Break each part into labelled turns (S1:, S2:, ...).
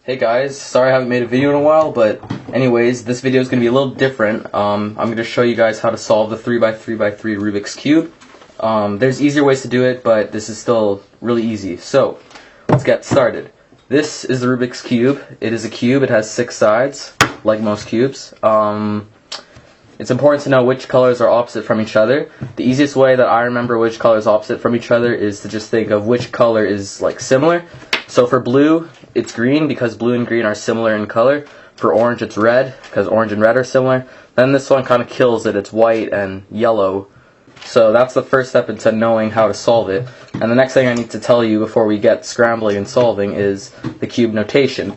S1: Hey guys, sorry I haven't made a video in a while, but anyways, this video is going to be a little different. I'm going to show you guys how to solve the 3x3x3 Rubik's Cube. There's easier ways to do it, but this is still really easy. So, let's get started. This is the Rubik's Cube. It is a cube, it has 6 sides, like most cubes. It's important to know which colors are opposite from each other. The easiest way that I remember which colors are opposite from each other is to just think of which color is like similar. So for blue, it's green because blue and green are similar in color. For orange, it's red because orange and red are similar. Then this one kind of kills it. It's white and yellow. So that's the first step into knowing how to solve it. And the next thing I need to tell you before we get scrambling and solving is the cube notation.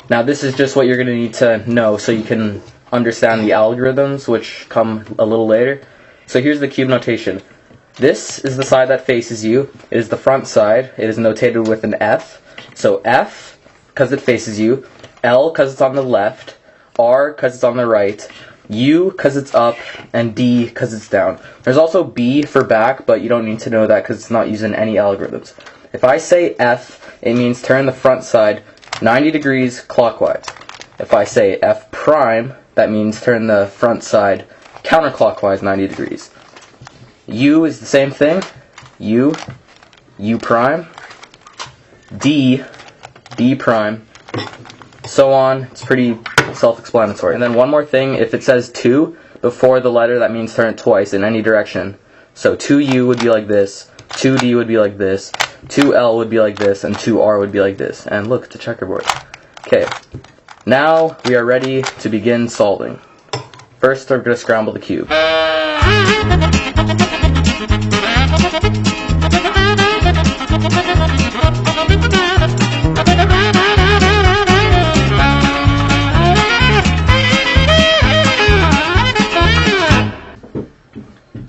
S1: Now this is just what you're going to need to know so you can understand the algorithms, which come a little later. So here's the cube notation. This is the side that faces you. It is the front side. It is notated with an F. So F, because it faces you, L, because it's on the left, R, because it's on the right, U, because it's up, and D, because it's down. There's also B for back, but you don't need to know that because it's not using any algorithms. If I say F, it means turn the front side 90 degrees clockwise. If I say F prime, that means turn the front side counterclockwise 90 degrees. U is the same thing. U prime. D prime. So on. It's pretty self-explanatory. And then one more thing, if it says 2 before the letter, that means turn it twice in any direction. So 2U would be like this, 2D would be like this, 2L would be like this, and 2R would be like this. And look, it's a checkerboard. Okay. Now we are ready to begin solving. First, we're going to scramble the cube.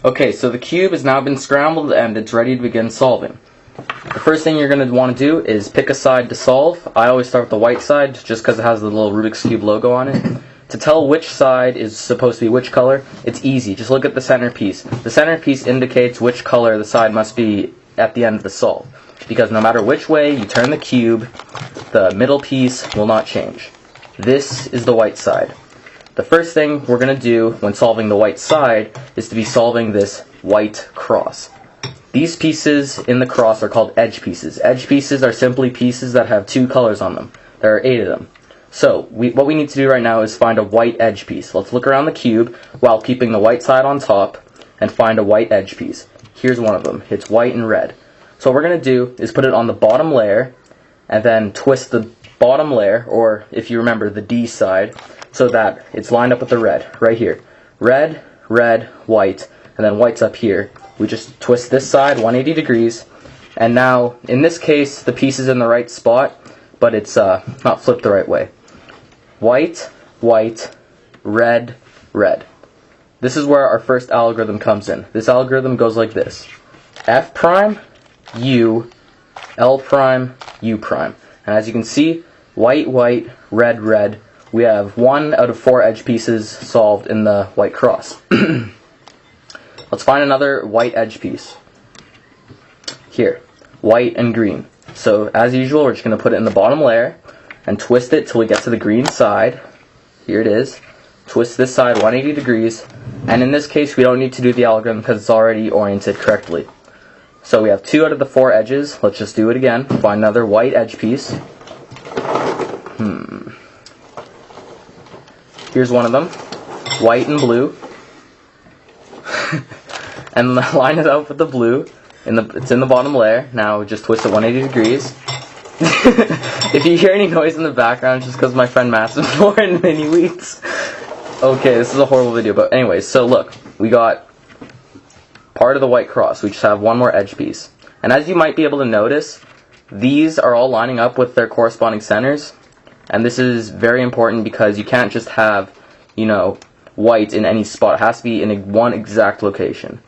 S1: Okay, so the cube has now been scrambled and it's ready to begin solving. The first thing you're going to want to do is pick a side to solve. I always start with the white side just because it has the little Rubik's Cube logo on it. To tell which side is supposed to be which color, it's easy. Just look at the centerpiece. The centerpiece indicates which color the side must be at the end of the solve. Because no matter which way you turn the cube, the middle piece will not change. This is the white side. The first thing we're going to do when solving the white side is to be solving this white cross. These pieces in the cross are called edge pieces. Edge pieces are simply pieces that have 2 colors on them. There are 8 of them. So what we need to do right now is find a white edge piece. Let's look around the cube while keeping the white side on top and find a white edge piece. Here's one of them. It's white and red. So what we're going to do is put it on the bottom layer and then twist the bottom layer, or if you remember the D side, so that it's lined up with the red right here. Red, red, white, and then white's up here. We just twist this side 180 degrees, and now in this case the piece is in the right spot, but it's not flipped the right way. White, white, red, red. This is where our first algorithm comes in. This algorithm goes like this: F prime, U, L prime, U prime. And as you can see, white, white, red, red. We have 1 out of 4 edge pieces solved in the white cross. Let's find another white edge piece. Here, white and green. So as usual, we're just going to put it in the bottom layer and twist it till we get to the green side. Here it is. Twist this side 180 degrees. And in this case, we don't need to do the algorithm because it's already oriented correctly. So we have 2 out of the 4 edges. Let's just do it again. Find another white edge piece. Here's one of them, white and blue, and line it up with the blue. It's in the bottom layer. Now just twist it 180 degrees. If you hear any noise in the background, it's just because my friend Matt's been pouring mini wheats. Okay, this is a horrible video, but anyways, so look, we got part of the white cross. We just have 1 more edge piece. And as you might be able to notice, these are all lining up with their corresponding centers. And this is very important because you can't just have, white in any spot. It has to be in one exact location.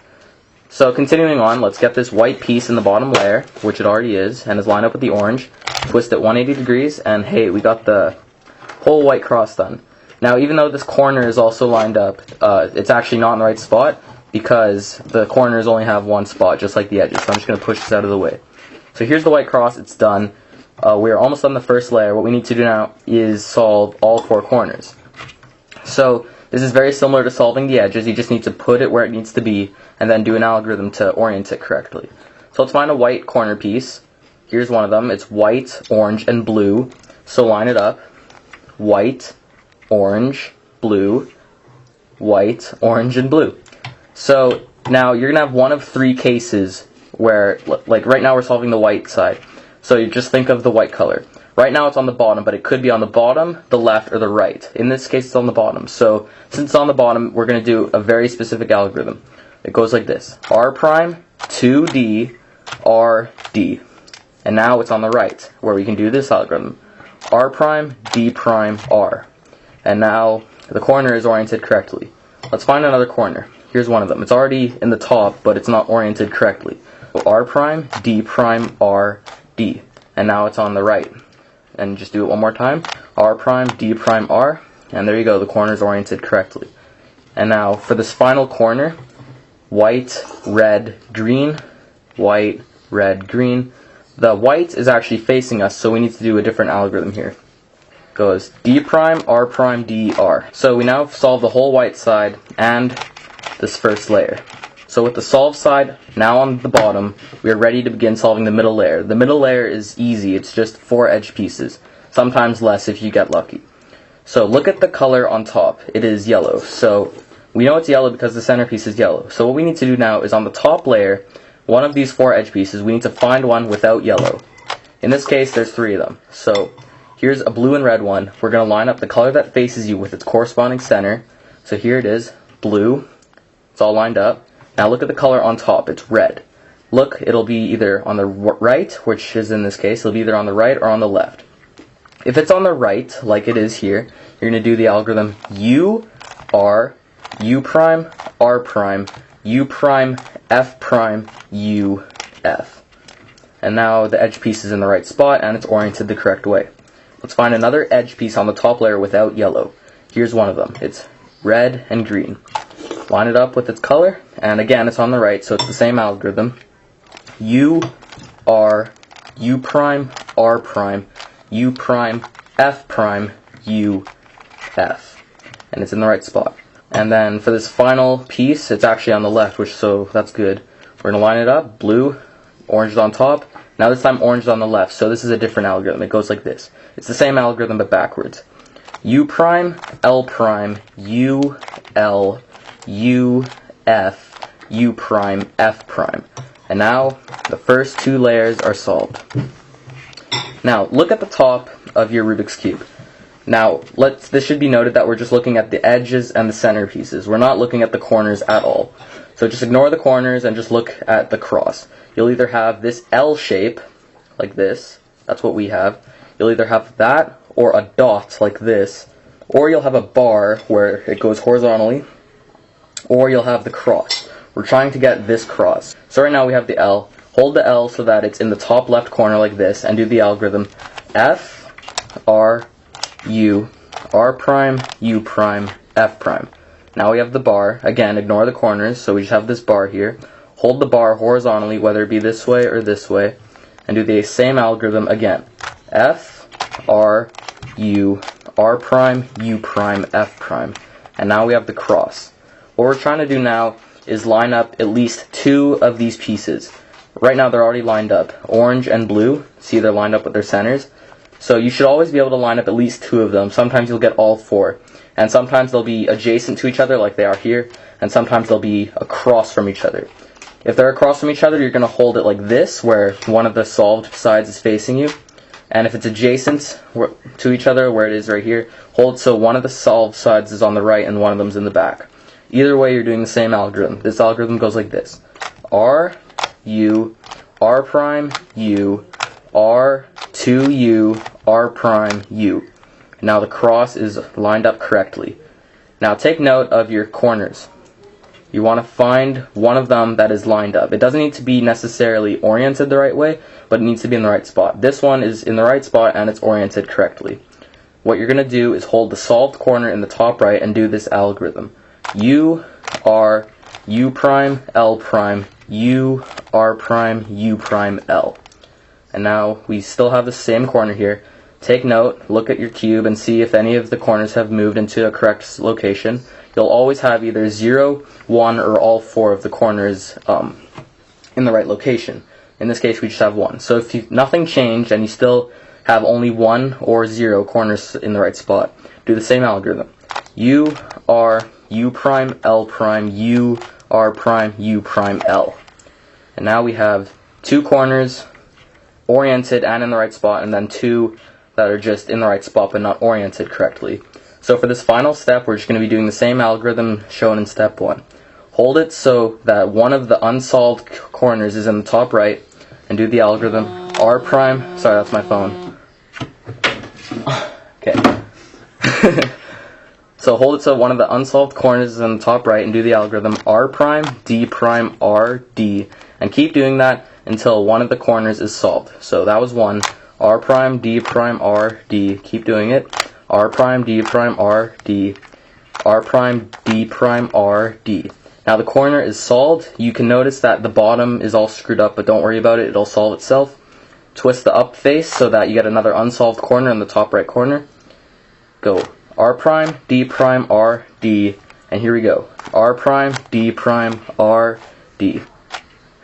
S1: So continuing on, let's get this white piece in the bottom layer, which it already is, and is lined up with the orange. Twist it 180 degrees, and hey, we got the whole white cross done. Now, even though this corner is also lined up, it's actually not in the right spot because the corners only have 1 spot, just like the edges. So I'm just going to push this out of the way. So here's the white cross. It's done. we're almost on the first layer. What we need to do now is solve all four corners. So this is very similar to solving the edges. You just need to put it where it needs to be and then do an algorithm to orient it correctly. So let's find a white corner piece. Here's one of them. It's white, orange, and blue. So line it up. White, orange, blue, white, orange, and blue. So now you're going to have one of three cases where, like right now we're solving the white side. So you just think of the white color. Right now it's on the bottom, but it could be on the bottom, the left, or the right. In this case it's on the bottom. So since it's on the bottom, we're going to do a very specific algorithm. It goes like this. R prime, 2D, R, D. And now it's on the right, where we can do this algorithm. R prime, D prime, R. And now the corner is oriented correctly. Let's find another corner. Here's one of them. It's already in the top, but it's not oriented correctly. So R prime, D prime, R, D. And now it's on the right. And just do it one more time. R prime, D prime, R. And there you go, the corner is oriented correctly. And now for this final corner, white, red, green, white, red, green. The white is actually facing us, so we need to do a different algorithm here. It goes D prime, R prime, D, R. So we now solve the whole white side and this first layer. So with the solve side now on the bottom, we are ready to begin solving the middle layer. The middle layer is easy. It's just 4 edge pieces, sometimes less if you get lucky. So look at the color on top. It is yellow. So we know it's yellow because the centerpiece is yellow. So what we need to do now is on the top layer, one of these 4 edge pieces, we need to find one without yellow. In this case, there's 3 of them. So here's a blue and red one. We're going to line up the color that faces you with its corresponding center. So here it is, blue. It's all lined up. Now look at the color on top. It's red. Look, it'll be either on the right, which is in this case, it'll be either on the right or on the left. If it's on the right, like it is here, you're going to do the algorithm U, R, U prime, R prime, U prime, F prime, U, F. And now the edge piece is in the right spot and it's oriented the correct way. Let's find another edge piece on the top layer without yellow. Here's one of them. It's red and green. Line it up with its color, and again it's on the right, so it's the same algorithm. U, R, U prime, R prime, U prime, F prime, U, F. And it's in the right spot. And then for this final piece, it's actually on the left, so that's good. We're going to line it up, blue, orange is on top. Now this time orange is on the left, so this is a different algorithm. It goes like this. It's the same algorithm but backwards. U prime, L prime, U, L, U, F, U prime, F prime. And now the first 2 layers are solved. Now look at the top of your Rubik's Cube. Now this should be noted that we're just looking at the edges and the center pieces. We're not looking at the corners at all. So just ignore the corners and just look at the cross. You'll either have this L shape, like this. That's what we have. You'll either have that or a dot like this. Or you'll have a bar where it goes horizontally. Or you'll have the cross. We're trying to get this cross. So right now we have the L. Hold the L so that it's in the top left corner like this and do the algorithm F, R, U, R prime, U prime, F prime. Now we have the bar. Again, ignore the corners, so we just have this bar here. Hold the bar horizontally, whether it be this way or this way, and do the same algorithm again. F, R, U, R prime, U prime, F prime. And now we have the cross. What we're trying to do now is line up at least 2 of these pieces. Right now they're already lined up. Orange and blue, see they're lined up with their centers. So you should always be able to line up at least 2 of them. Sometimes you'll get all 4. And sometimes they'll be adjacent to each other like they are here. And sometimes they'll be across from each other. If they're across from each other, you're going to hold it like this, where one of the solved sides is facing you. And if it's adjacent to each other, where it is right here, hold so one of the solved sides is on the right and one of them's in the back. Either way, you're doing the same algorithm. This algorithm goes like this. R, U, R prime, U, R, 2U, R prime, U. Now the cross is lined up correctly. Now take note of your corners. You want to find one of them that is lined up. It doesn't need to be necessarily oriented the right way, but it needs to be in the right spot. This one is in the right spot and it's oriented correctly. What you're going to do is hold the solved corner in the top right and do this algorithm. U, R, U prime, L prime, U, R prime, U prime, L. And now we still have the same corner here. Take note, look at your cube, and see if any of the corners have moved into a correct location. You'll always have either 0, 1, or all 4 of the corners in the right location. In this case, we just have 1. So if nothing changed and you still have only 1 or 0 corners in the right spot, do the same algorithm. U, R, U prime, L prime, U, R prime, U prime, L. And now we have 2 corners oriented and in the right spot, and then 2 that are just in the right spot but not oriented correctly. So for this final step, we're just going to be doing the same algorithm shown in step 1. Hold it so that one of the unsolved corners is in the top right, and do the algorithm R prime, sorry, that's my phone. Okay. So hold it so one of the unsolved corners is in the top right, and do the algorithm R prime, D prime, R, D, and keep doing that until one of the corners is solved. So that was 1. R prime, D prime, R, D. Keep doing it. R prime, D prime, R, D. R prime, D prime, R, D. Now the corner is solved. You can notice that the bottom is all screwed up, but don't worry about it. It'll solve itself. Twist the up face so that you get another unsolved corner in the top right corner. Go R prime, D prime, R, D. And here we go. R prime, D prime, R, D.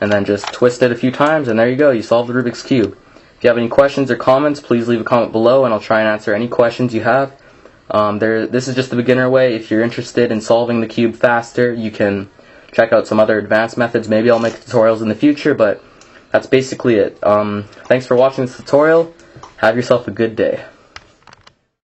S1: And then just twist it a few times, and there you go. You solved the Rubik's Cube. If you have any questions or comments, please leave a comment below, and I'll try and answer any questions you have. This is just the beginner way. If you're interested in solving the cube faster, you can check out some other advanced methods. Maybe I'll make tutorials in the future, but that's basically it. Thanks for watching this tutorial. Have yourself a good day.